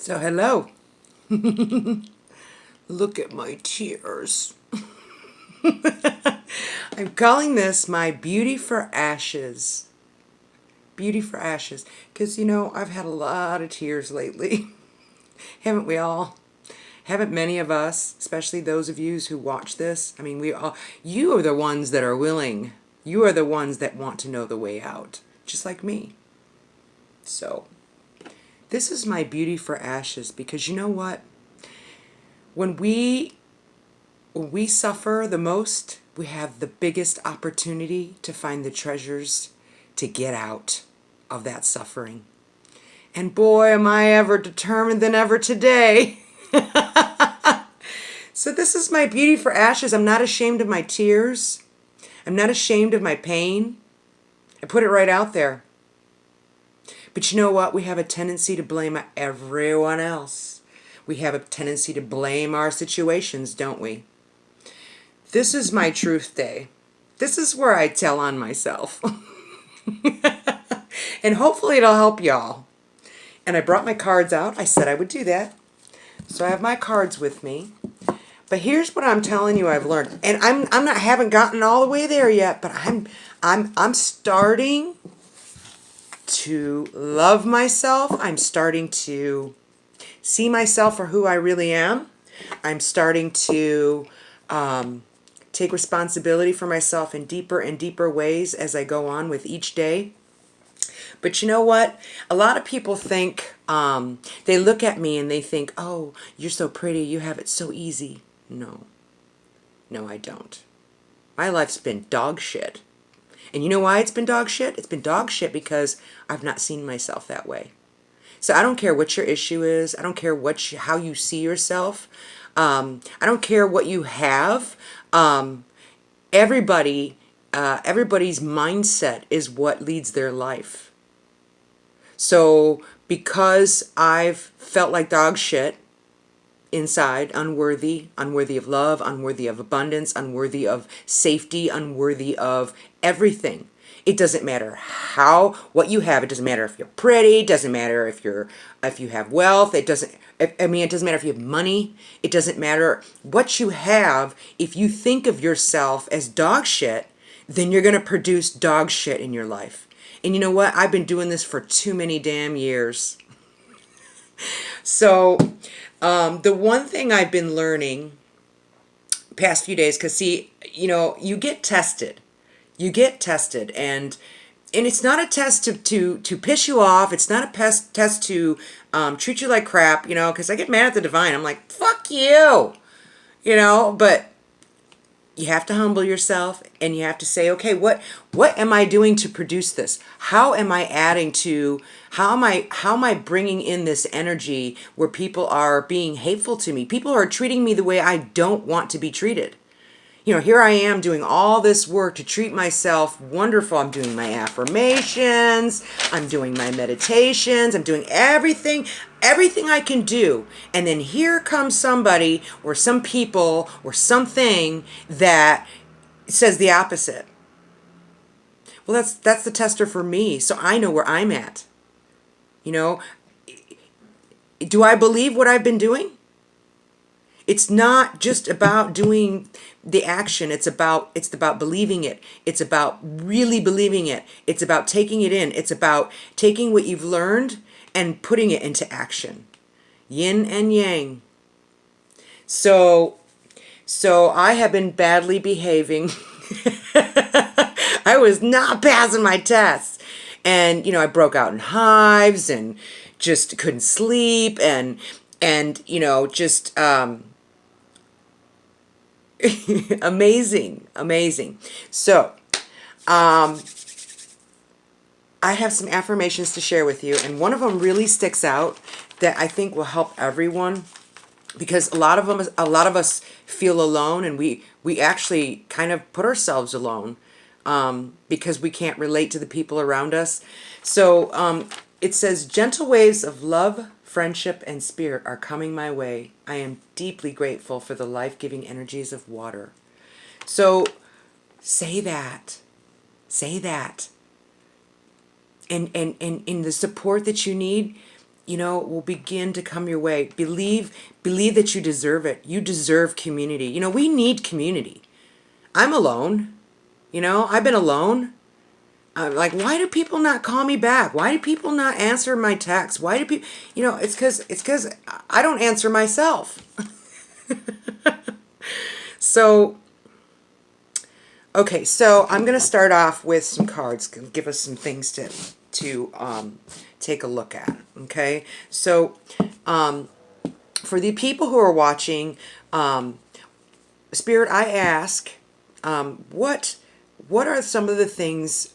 So, hello. Look at my tears. I'm calling this my Beauty for Ashes. Beauty for Ashes. Because, I've had a lot of tears lately. Haven't we all? Haven't many of us, especially those of you who watch this? I mean, you are the ones that are willing. You are the ones that want to know the way out, just like me. So, this is my Beauty for Ashes because you know what? When we suffer the most, we have the biggest opportunity to find the treasures to get out of that suffering. And boy, am I ever determined than ever today. So this is my Beauty for Ashes. I'm not ashamed of my tears. I'm not ashamed of my pain. I put it right out there. But you know what? We have a tendency to blame everyone else. We have a tendency to blame our situations, don't we? This is my truth day. This is where I tell on myself. And hopefully it'll help y'all. And I brought my cards out. I said I would do that. So I have my cards with me. But here's what I'm telling you I've learned. And I'm not haven't gotten all the way there yet, but I'm starting to love myself. I'm starting to see myself for who I really am. I'm starting to take responsibility for myself in deeper and deeper ways as I go on with each day. But you know what? A lot of people think, they look at me and they think, oh, you're so pretty, you have it so easy. No, I don't. My life's been dog shit. And you know why it's been dog shit? It's been dog shit because I've not seen myself that way. So I don't care what your issue is. I don't care how you see yourself. I don't care what you have. Everybody's mindset is what leads their life. So because I've felt like dog shit inside, unworthy of love, unworthy of abundance, unworthy of safety, unworthy of everything. It doesn't matter what you have. It doesn't matter if you're pretty. It doesn't matter if you have wealth. It doesn't matter if you have money. It doesn't matter what you have. If you think of yourself as dog shit, then you're going to produce dog shit in your life. And you know what? I've been doing this for too many damn years. So, the one thing I've been learning past few days, because see, you get tested. You get tested, and it's not a test to piss you off. It's not a test to treat you like crap, because I get mad at the divine. I'm like, fuck you, but you have to humble yourself and you have to say, okay, what am I doing to produce this? How am I how am I bringing in this energy where people are being hateful to me? People are treating me the way I don't want to be treated. Here I am doing all this work to treat myself wonderful. I'm doing my affirmations. I'm doing my meditations. I'm doing everything I can do. And then here comes somebody or some people or something that says the opposite. Well, that's the tester for me. So I know where I'm at. Do I believe what I've been doing? It's not just about doing the action. It's about believing it. It's about really believing it. It's about taking it in. It's about taking what you've learned and putting it into action. Yin and yang. So I have been badly behaving. I was not passing my tests. And, I broke out in hives and just couldn't sleep and just amazing. So, I have some affirmations to share with you, and one of them really sticks out that I think will help everyone, because a lot of us feel alone, and we actually kind of put ourselves alone because we can't relate to the people around us. So it says, gentle waves of love, friendship, and spirit are coming my way. I am deeply grateful for the life-giving energies of water. So say that. Say that. And in the support that you need, will begin to come your way. Believe that you deserve it. You deserve community. We need community. I'm alone. I've been alone. Like, why do people not call me back? Why do people not answer my texts? Why do people, it's because I don't answer myself. So, okay, so I'm going to start off with some cards, give us some things to take a look at. Okay, so for the people who are watching, Spirit, I ask, what are some of the things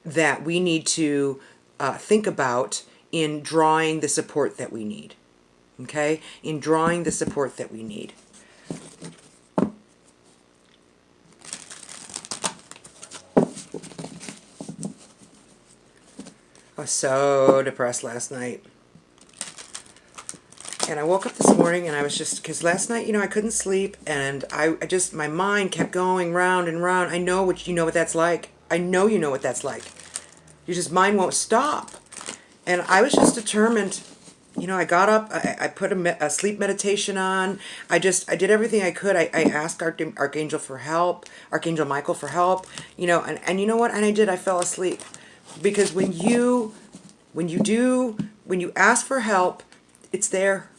that we need to think about in drawing the support that we need? Okay, in drawing the support that we need. I was so depressed last night. And I woke up this morning and I was just, because last night, I couldn't sleep, and I just, my mind kept going round and round. I know what, what that's like. I know you know what that's like. Your just mind won't stop. And I was just determined. I got up, I put a sleep meditation on. I did everything I could. I asked Archangel for help, Archangel Michael for help, and you know what? And I fell asleep. Because when you ask for help, it's there.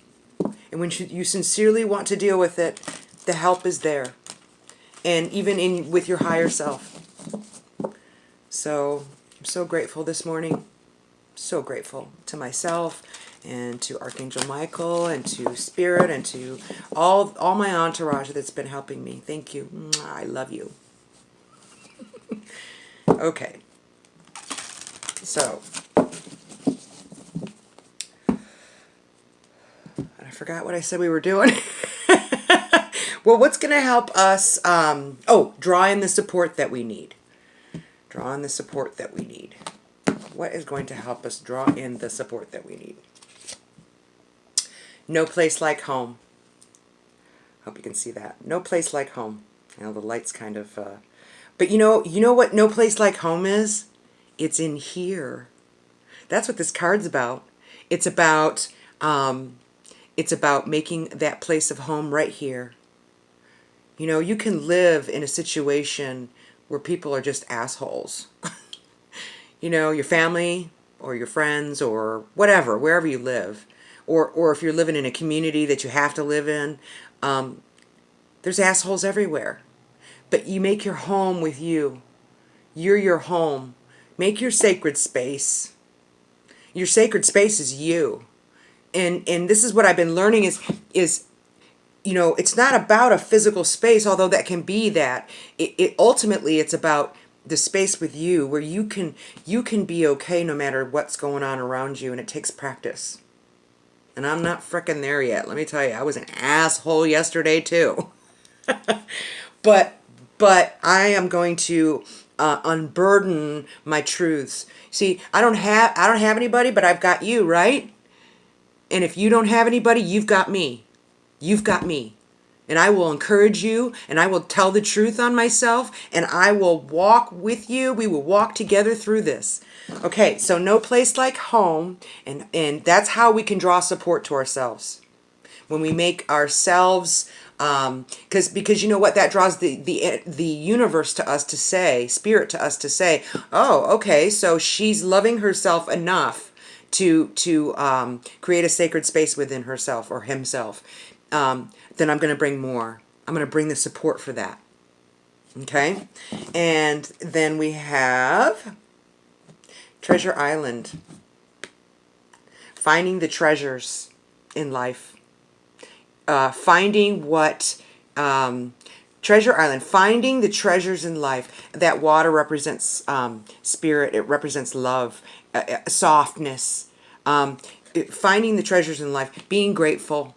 And when you sincerely want to deal with it, the help is there. And even with your higher self. So I'm so grateful this morning. So grateful to myself and to Archangel Michael and to Spirit and to all my entourage that's been helping me. Thank you. I love you. Okay. So, I forgot what I said we were doing. Well, what's going to help us? Draw in the support that we need. Draw in the support that we need. What is going to help us draw in the support that we need? No place like home. Hope you can see that. No place like home. The light's kind of... But you know what no place like home is? It's in here. That's what this card's about. It's about making that place of home right here. You can live in a situation where people are just assholes. Your family or your friends or whatever, wherever you live. Or if you're living in a community that you have to live in, there's assholes everywhere. But you make your home with you. You're your home. Make your sacred space. Your sacred space is you. And this is what I've been learning is it's not about a physical space, although that can be that. It ultimately it's about the space with you where you can be okay no matter what's going on around you, and it takes practice. And I'm not frickin' there yet. Let me tell you, I was an asshole yesterday too. But I am going to unburden my truths. See, I don't have anybody, but I've got you, right? And if you don't have anybody, you've got me. You've got me. And I will encourage you, and I will tell the truth on myself, and I will walk with you. We will walk together through this. Okay, so no place like home, and that's how we can draw support to ourselves. When we make ourselves, because you know what, that draws the universe to us to say, spirit to us to say, oh, okay, so she's loving herself enough to create a sacred space within herself or himself. Then I'm going to bring more. I'm going to bring the support for that. Okay? And then we have Treasure Island. Finding the treasures in life. Finding what... Treasure Island. Finding the treasures in life. That water represents spirit. It represents love. Softness. Finding the treasures in life. Being grateful.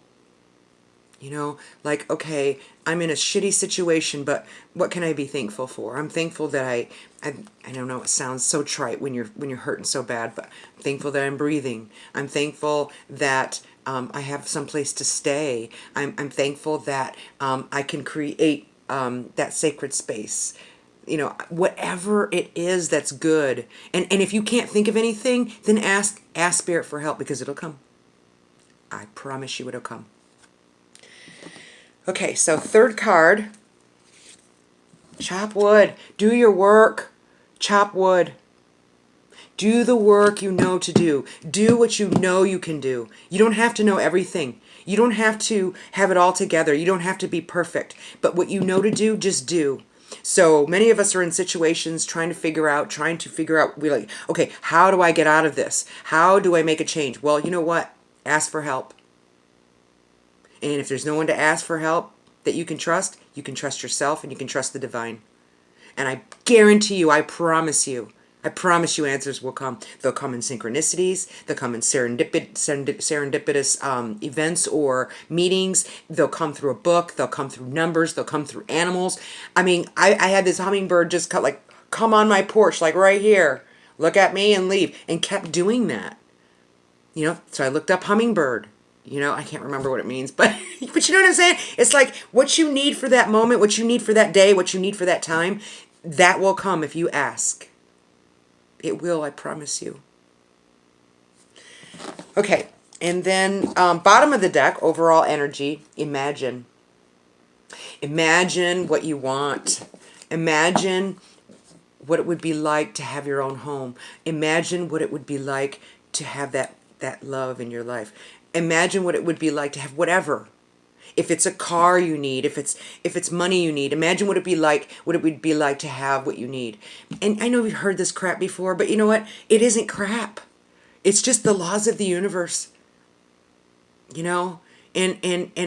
Like, okay, I'm in a shitty situation, but what can I be thankful for? I'm thankful that I don't know, it sounds so trite when you're hurting so bad, but I'm thankful that I'm breathing. I'm thankful that I have some place to stay. I'm thankful that I can create that sacred space. whatever it is that's good. And if you can't think of anything, then ask Spirit for help, because it'll come. I promise you it'll come. Okay, so third card. Chop wood. Do your work. Chop wood. Do the work you know to do. Do what you know you can do. You don't have to know everything. You don't have to have it all together. You don't have to be perfect. But what you know to do, just do. So many of us are in situations trying to figure out, we're like, okay, how do I get out of this? How do I make a change? Well, you know what? Ask for help. And if there's no one to ask for help that you can trust yourself, and you can trust the divine. And I guarantee you, I promise you answers will come. They'll come in synchronicities. They'll come in serendipitous events or meetings. They'll come through a book. They'll come through numbers. They'll come through animals. I mean, I had this hummingbird just come on my porch, like right here. Look at me and leave. And kept doing that. So I looked up hummingbird. I can't remember what it means, but you know what I'm saying? It's like what you need for that moment, what you need for that day, what you need for that time, that will come if you ask. It will, I promise you. Okay, and then bottom of the deck, overall energy, imagine. Imagine what you want. Imagine what it would be like to have your own home. Imagine what it would be like to have that love in your life. Imagine what it would be like to have whatever. If it's a car you need, if it's money you need, imagine what it would be like to have what you need. And I know you've heard this crap before, but you know what? It isn't crap. It's just the laws of the universe. And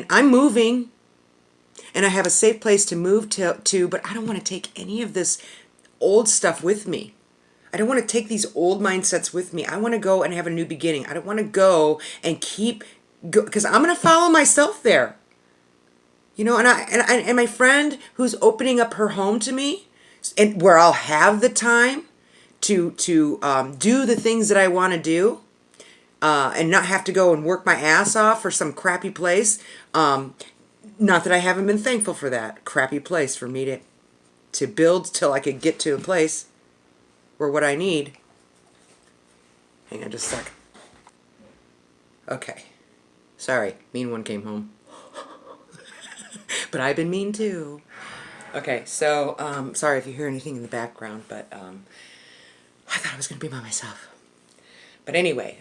I'm moving, and I have a safe place to move to, but I don't want to take any of this old stuff with me. I don't want to take these old mindsets with me. I want to go and have a new beginning. I don't want to go and because I'm going to follow myself there. And my friend who's opening up her home to me, and where I'll have the time to do the things that I want to do, and not have to go and work my ass off for some crappy place. Not that I haven't been thankful for that crappy place for me to build till I could get to a place where what I need. Hang on just a sec. Okay. Sorry, mean one came home. But I've been mean too. Okay, so sorry if you hear anything in the background, but I thought I was going to be by myself. But anyway,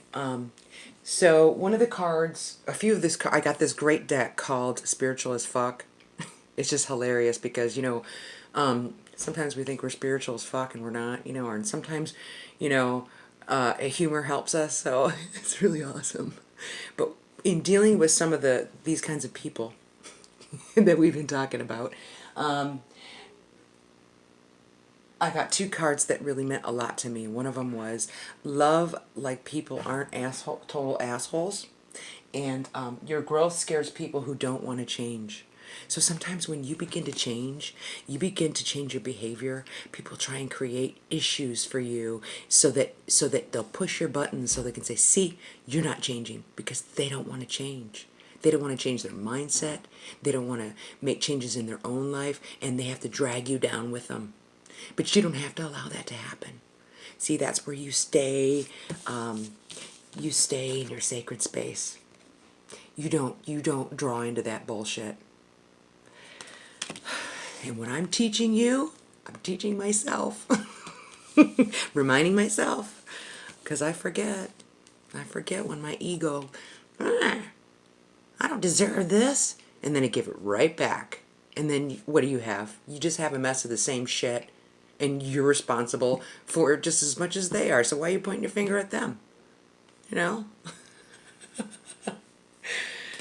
so one of the cards, I got this great deck called Spiritual as Fuck. It's just hilarious because, sometimes we think we're spiritual as fuck and we're not, and sometimes, humor helps us, so it's really awesome. But in dealing with some of these kinds of people that we've been talking about, I got two cards that really meant a lot to me. One of them was love like people aren't total assholes, and your growth scares people who don't want to change. So sometimes when you begin to change your behavior, people try and create issues for you so that they'll push your buttons so they can say, see, you're not changing, because they don't want to change. They don't want to change their mindset. They don't want to make changes in their own life, and they have to drag you down with them. But you don't have to allow that to happen. See, that's where you stay in your sacred space. You don't draw into that bullshit. And when I'm teaching you, I'm teaching myself. Reminding myself. Because I forget. When my ego, I don't deserve this. And then I give it right back. And then what do you have? You just have a mess of the same shit. And you're responsible for it just as much as they are. So why are you pointing your finger at them?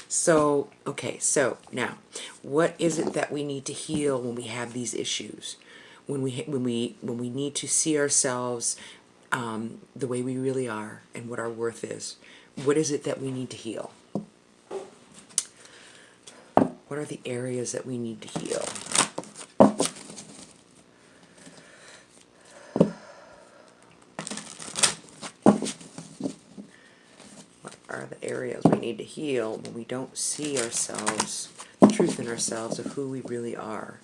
So, okay, so now, what is it that we need to heal when we have these issues? When we need to see ourselves the way we really are and what our worth is. What is it that we need to heal? What are the areas that we need to heal? Are the areas we need to heal when we don't see ourselves, the truth in ourselves of who we really are.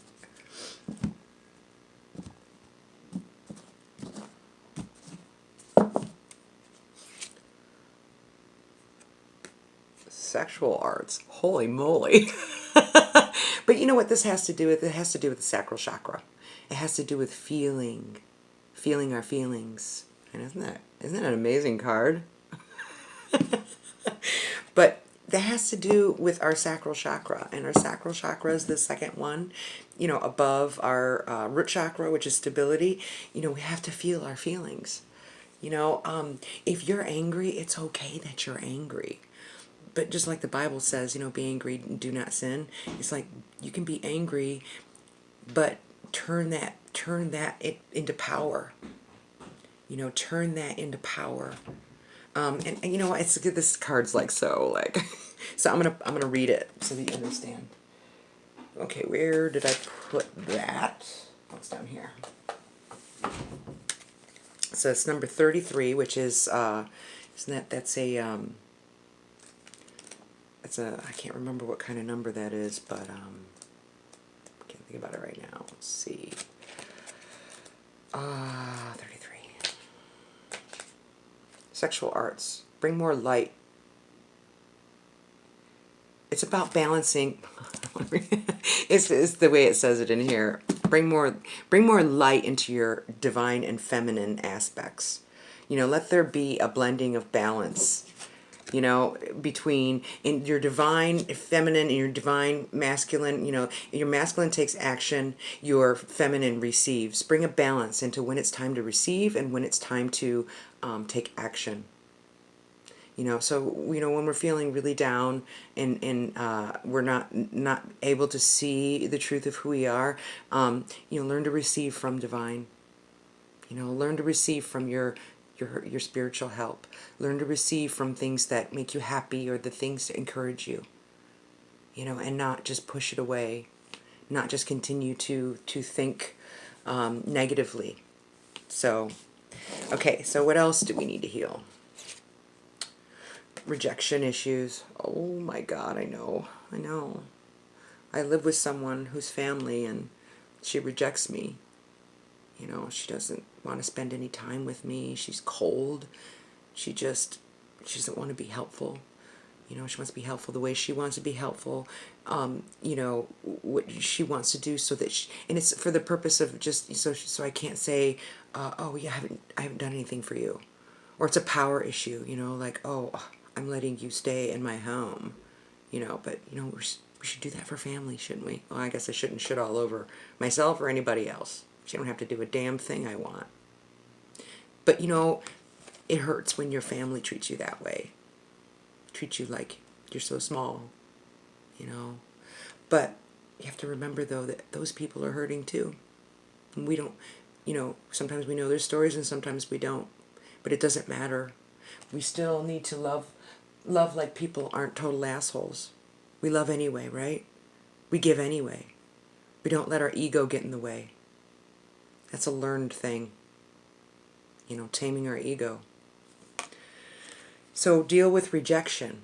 Sexual arts. Holy moly. But you know what this has to do with? It has to do with the sacral chakra. It has to do with feeling our feelings. And isn't that an amazing card? But that has to do with our sacral chakra, and our sacral chakra is the second one, above our root chakra, which is stability. We have to feel our feelings. If you're angry, it's okay that you're angry. But just like the Bible says, be angry and do not sin. It's like you can be angry, but turn that into power. Turn that into power. And you know what? It's this card's like so like. So I'm gonna read it so that you understand. Okay, where did I put that? Oh, it's down here. So it's number 33, which is that's a I can't remember what kind of number that is, but I can't think about it right now. Let's see. 33. Sexual arts. Bring more light. It's about balancing. it's the way it says it in here. Bring more light into your divine and feminine aspects. Let there be a blending of balance. Between in your divine feminine and your divine masculine. Your masculine takes action, your feminine receives. Bring a balance into when it's time to receive and when it's time to take action. So when we're feeling really down and we're not able to see the truth of who we are, learn to receive from divine. Learn to receive from your spiritual help. Learn to receive from things that make you happy or the things that encourage you. And not just push it away, not just continue to think negatively. So, okay, so what else do we need to heal? Rejection issues. Oh my God, I know. I live with someone whose family, and she rejects me. She doesn't want to spend any time with me. She's cold. She doesn't want to be helpful. She wants to be helpful the way she wants to be helpful. What she wants to do so that and it's for the purpose of just so I can't say, oh yeah, I haven't done anything for you. Or it's a power issue, like, oh, I'm letting you stay in my home, but we should do that for family, shouldn't we? Well, I guess I shouldn't shit all over myself or anybody else. She don't have to do a damn thing I want. But it hurts when your family treats you that way. Treat you like you're so small, But you have to remember though that those people are hurting too. And we don't, sometimes we know their stories and sometimes we don't. But it doesn't matter. We still need to love like people aren't total assholes. We love anyway, right? We give anyway. We don't let our ego get in the way. That's a learned thing. Taming our ego. So deal with rejection.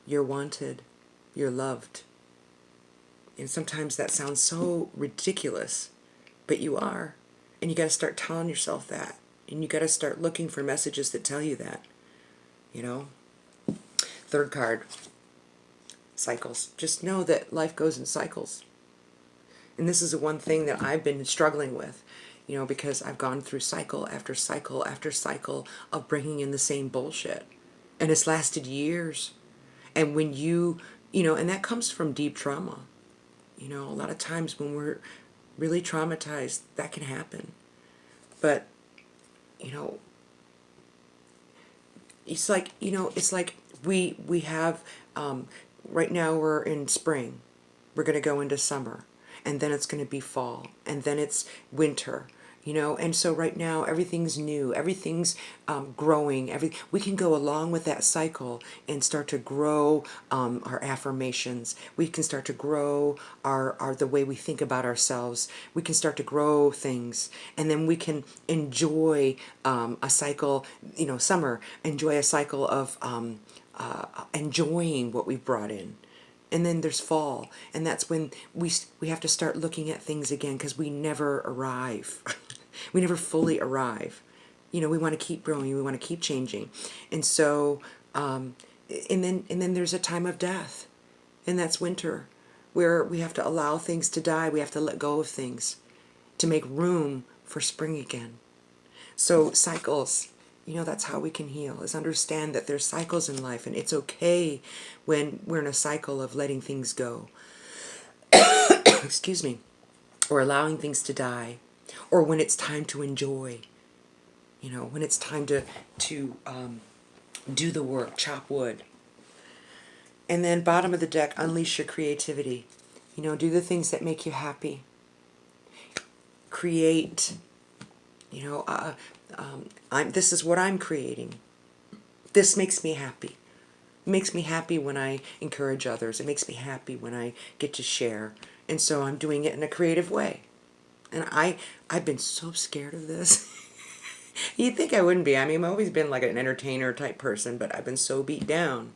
You're wanted. You're loved. And sometimes that sounds so ridiculous, but you are. And you got to start telling yourself that. And you got to start looking for messages that tell you that. Third card. Cycles. Just know that life goes in cycles. And this is the one thing that I've been struggling with, because I've gone through cycle after cycle after cycle of bringing in the same bullshit. And it's lasted years. And when and that comes from deep trauma. A lot of times when we're really traumatized, that can happen. But, it's like we have, right now we're in spring. We're going to go into summer. And then it's going to be fall. And then it's winter. And so right now everything's new. Everything's growing. We can go along with that cycle and start to grow our affirmations. We can start to grow our the way we think about ourselves. We can start to grow things. And then we can enjoy a cycle, summer. Enjoy a cycle of enjoying what we've brought in. And then there's fall, and that's when we have to start looking at things again, because we never arrive. We never fully arrive. We want to keep growing, we want to keep changing. And so in and then there's a time of death, and that's winter, where we have to allow things to die. We have to let go of things to make room for spring again. So cycles, that's how we can heal, is understand that there's cycles in life, and it's okay when we're in a cycle of letting things go. Excuse me. Or allowing things to die, or when it's time to enjoy, when it's time to do the work, chop wood. And then bottom of the deck, unleash your creativity. Do the things that make you happy. Create. This is what I'm creating. This makes me happy. It makes me happy when I encourage others. It makes me happy when I get to share. And so I'm doing it in a creative way. And I've been so scared of this. You'd think I wouldn't be. I mean, I've always been like an entertainer type person, but I've been so beat down.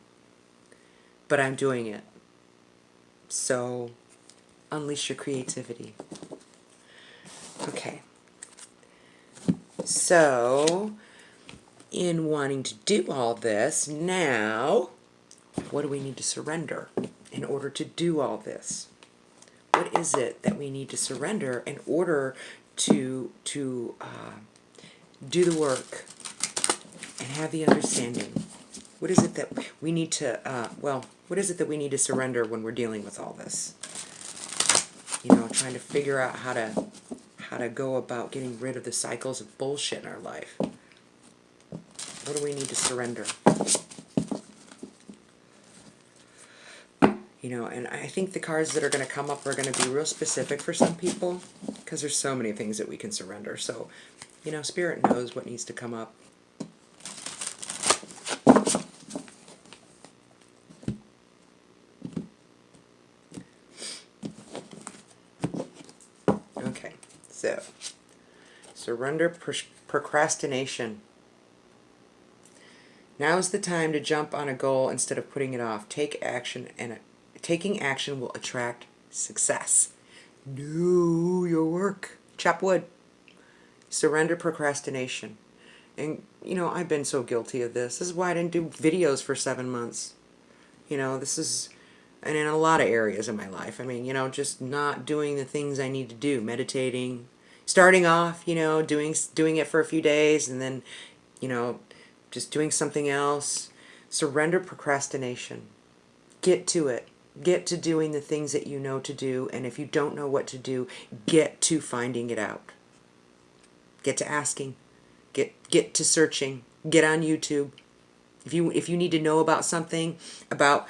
But I'm doing it. So, unleash your creativity. Okay. So, in wanting to do all this, now, what do we need to surrender in order to do all this? What is it that we need to surrender in order to do the work and have the understanding? What is it that we need to, what is it that we need to surrender when we're dealing with all this? Trying to figure out how to go about getting rid of the cycles of bullshit in our life. What do we need to surrender? And I think the cards that are going to come up are going to be real specific for some people, because there's so many things that we can surrender. So, Spirit knows what needs to come up. Okay, so surrender procrastination. Now is the time to jump on a goal instead of putting it off. Take action, and taking action will attract success. Do your work. Chop wood. Surrender procrastination. And, I've been so guilty of this. This is why I didn't do videos for 7 months. This is, and in a lot of areas in my life. I mean, just not doing the things I need to do. Meditating. Starting off, doing it for a few days, and then, just doing something else. Surrender procrastination. Get to it. Get to doing the things that you know to do, and if you don't know what to do, get to finding it out. Get to asking. Get to searching. Get on YouTube. If you need to know about something, about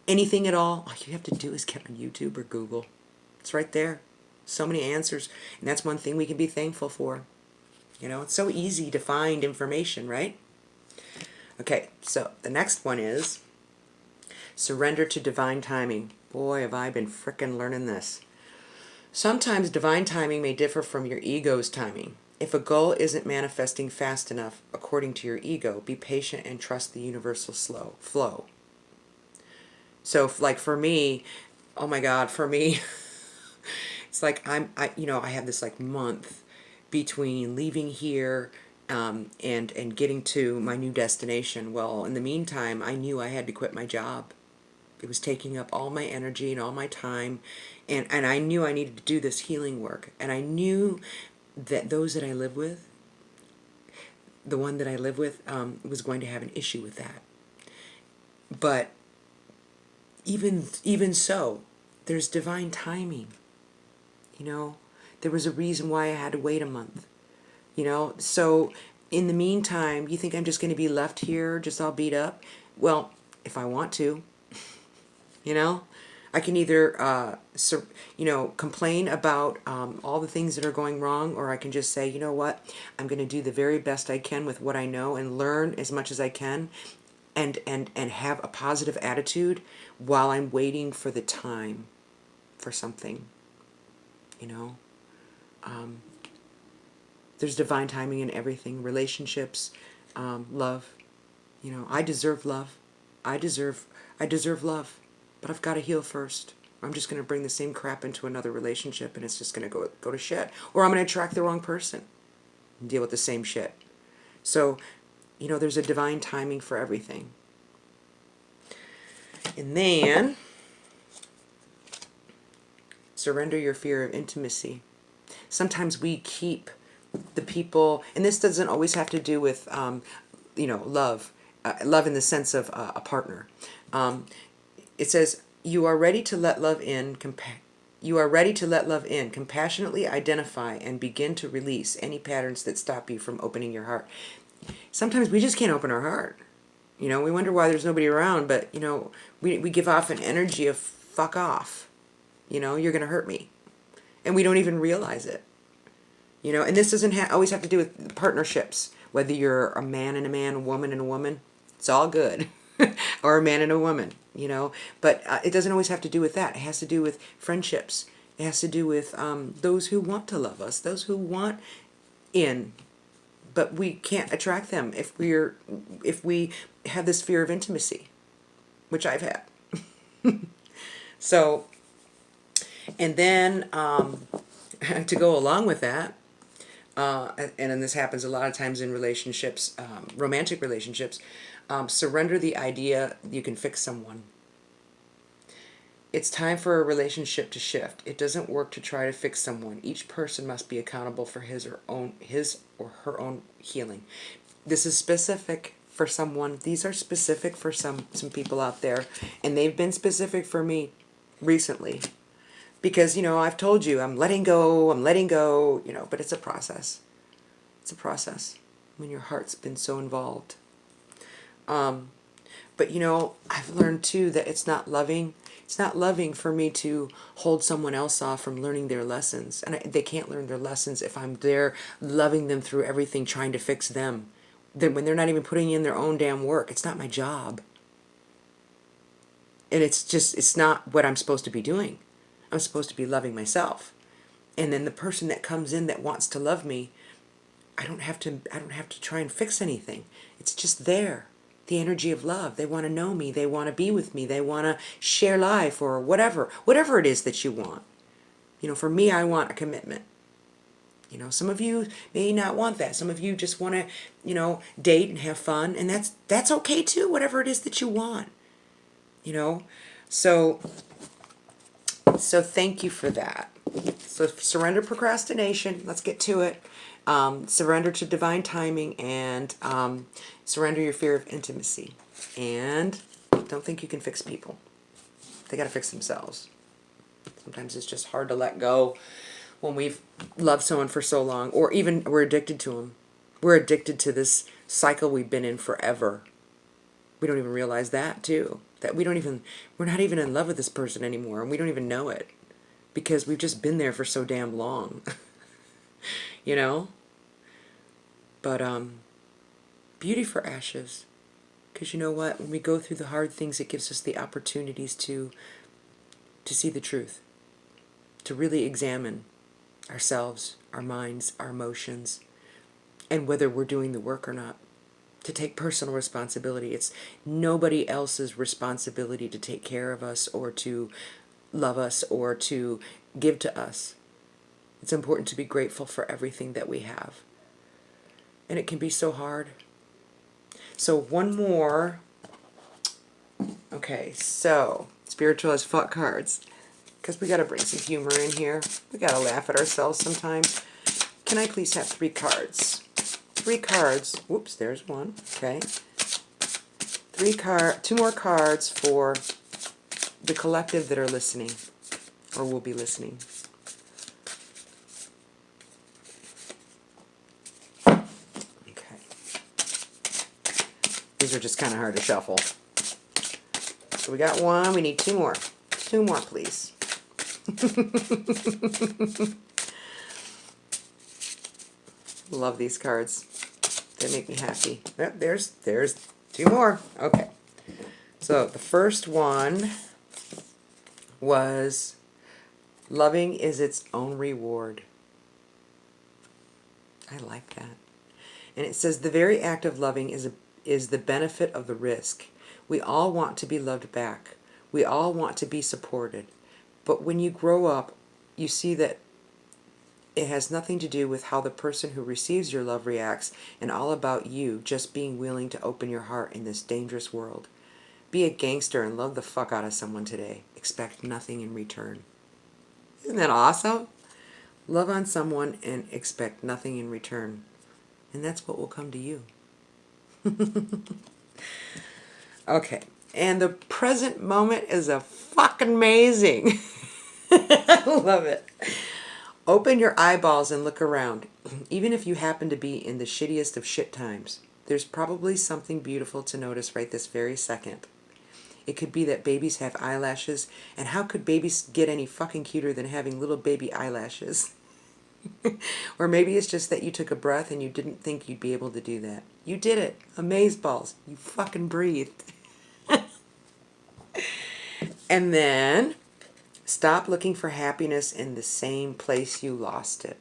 anything at all you have to do is get on YouTube or Google. It's right there. So many answers, and that's one thing we can be thankful for. It's so easy to find information, right? Okay, so the next one is surrender to divine timing. Boy, have I been frickin' learning this. Sometimes divine timing may differ from your ego's timing. If a goal isn't manifesting fast enough according to your ego, be patient and trust the universal flow. So, like for me, oh my God, for me, it's like I have this like month between leaving here and getting to my new destination. Well, in the meantime, I knew I had to quit my job. It was taking up all my energy and all my time, and I knew I needed to do this healing work. And I knew that those that I live with, the one that I live with, was going to have an issue with that. But even so, there's divine timing. There was a reason why I had to wait a month. So in the meantime, you think I'm just going to be left here just all beat up? Well, if I want to, I can either complain about all the things that are going wrong, or I can just say, you know what, I'm going to do the very best I can with what I know and learn as much as I can, and have a positive attitude while I'm waiting for the time for something. There's divine timing in everything. Relationships, love. I deserve love. I deserve love. But I've got to heal first. I'm just going to bring the same crap into another relationship, and it's just going to go to shit. Or I'm going to attract the wrong person and deal with the same shit. So, there's a divine timing for everything. And then surrender your fear of intimacy. Sometimes we keep the people, and this doesn't always have to do with, love, love in the sense of a partner. It says, you are ready to let love in. You are ready to let love in. Compassionately identify and begin to release any patterns that stop you from opening your heart. Sometimes we just can't open our heart. We wonder why there's nobody around, but, we give off an energy of fuck off. You're going to hurt me. And we don't even realize it. And this doesn't always have to do with partnerships. Whether you're a man and a man, a woman and a woman, it's all good. Or a man and a woman, But it doesn't always have to do with that. It has to do with friendships. It has to do with those who want to love us, those who want in. But we can't attract them if we have this fear of intimacy, which I've had. So, and then to go along with that, and then this happens a lot of times in relationships, romantic relationships, surrender the idea you can fix someone. It's time for a relationship to shift. It doesn't work to try to fix someone. Each person must be accountable for his or her own healing. This is specific for someone. These are specific for some people out there, and they've been specific for me recently. Because, I've told you, I'm letting go, but it's a process. It's a process when your heart's been so involved. But, I've learned too that it's not loving for me to hold someone else off from learning their lessons. And they can't learn their lessons if I'm there loving them through everything, trying to fix them. When they're not even putting in their own damn work. It's not my job. And it's not what I'm supposed to be doing. I'm supposed to be loving myself. And then the person that comes in that wants to love me, I don't have to try and fix anything. It's just there. The energy of love. They want to know me. They want to be with me. They want to share life or whatever it is that you want. For me, I want a commitment. Some of you may not want that. Some of you just want to, date and have fun. And that's okay too, whatever it is that you want. So thank you for that. So surrender procrastination. Let's get to it. Surrender to divine timing, and surrender your fear of intimacy. And don't think you can fix people. They got to fix themselves. Sometimes it's just hard to let go when we've loved someone for so long, or even we're addicted to them. We're addicted to this cycle we've been in forever. We don't even realize that too. That we're not even in love with this person anymore, and we don't even know it because we've just been there for so damn long. But beauty for ashes. Because you know what? When we go through the hard things, it gives us the opportunities to see the truth, to really examine ourselves, our minds, our emotions, and whether we're doing the work or not. To take personal responsibility. It's nobody else's responsibility to take care of us or to love us or to give to us. It's important to be grateful for everything that we have. And it can be so hard. So one more. Okay, so spiritual as fuck cards. Because we got to bring some humor in here. We got to laugh at ourselves sometimes. Can I please have 3 cards? 3 cards. Whoops, there's one. Okay. 2 more cards for the collective that are listening or will be listening. Okay. These are just kind of hard to shuffle. So we got 1. We need 2 more. 2 more, please. Love these cards. They make me happy. Oh, there's 2 more. Okay. So the first one was loving is its own reward. I like that. And it says the very act of loving is the benefit of the risk. We all want to be loved back. We all want to be supported. But when you grow up, you see that it has nothing to do with how the person who receives your love reacts, and all about you just being willing to open your heart in this dangerous world. Be a gangster and love the fuck out of someone today. Expect nothing in return. Isn't that awesome? Love on someone and expect nothing in return. And that's what will come to you. Okay. And the present moment is a fucking amazing. I love it. Open your eyeballs and look around. Even if you happen to be in the shittiest of shit times, there's probably something beautiful to notice right this very second. It could be that babies have eyelashes, and how could babies get any fucking cuter than having little baby eyelashes? Or maybe it's just that you took a breath and you didn't think you'd be able to do that. You did it. Amazeballs. You fucking breathed. And then stop looking for happiness in the same place you lost it.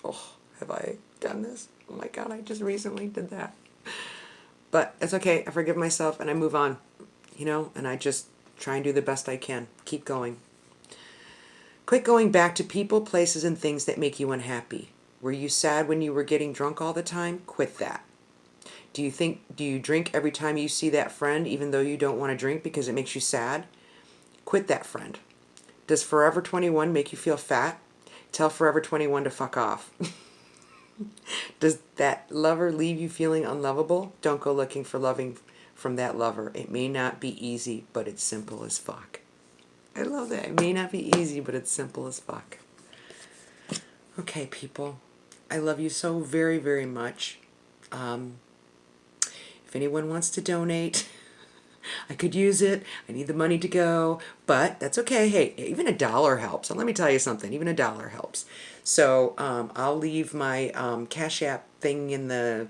Oh, have I done this? Oh my God, I just recently did that. But it's okay. I forgive myself and I move on, and I just try and do the best I can. Keep going. Quit going back to people, places, and things that make you unhappy. Were you sad when you were getting drunk all the time? Quit that. Do you drink every time you see that friend, even though you don't want to drink because it makes you sad? Quit that friend. Does Forever 21 make you feel fat? Tell Forever 21 to fuck off. Does that lover leave you feeling unlovable? Don't go looking for loving from that lover. It may not be easy, but it's simple as fuck. I love that. It may not be easy, but it's simple as fuck. Okay, people. I love you so very, very much. If anyone wants to donate, I could use it. I need the money to go, but that's okay. Hey, even $1 helps. And let me tell you something, even $1 helps. So I'll leave my Cash App thing in the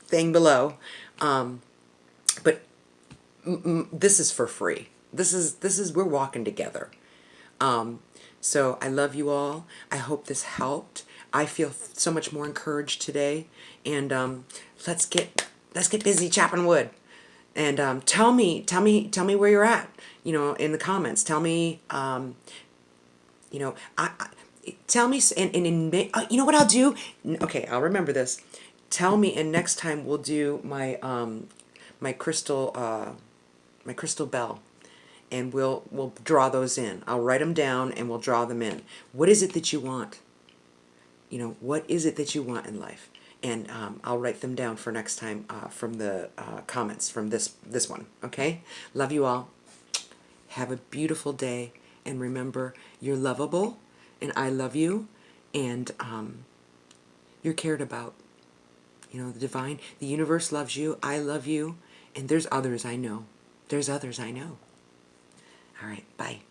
thing below. But this is for free. This is we're walking together. So I love you all. I hope this helped. I feel so much more encouraged today. And let's get busy chopping wood. And tell me where you're at. In the comments. Tell me. Tell me. You know what I'll do? Okay, I'll remember this. Tell me, and next time we'll do my my crystal bell, and we'll draw those in. I'll write them down and we'll draw them in. What is it that you want? What is it that you want in life? And I'll write them down for next time from the comments from this one. Okay? Love you all. Have a beautiful day. And remember, you're lovable. And I love you. And you're cared about. The divine, the universe loves you. I love you. And there's others I know. There's others I know. All right. Bye.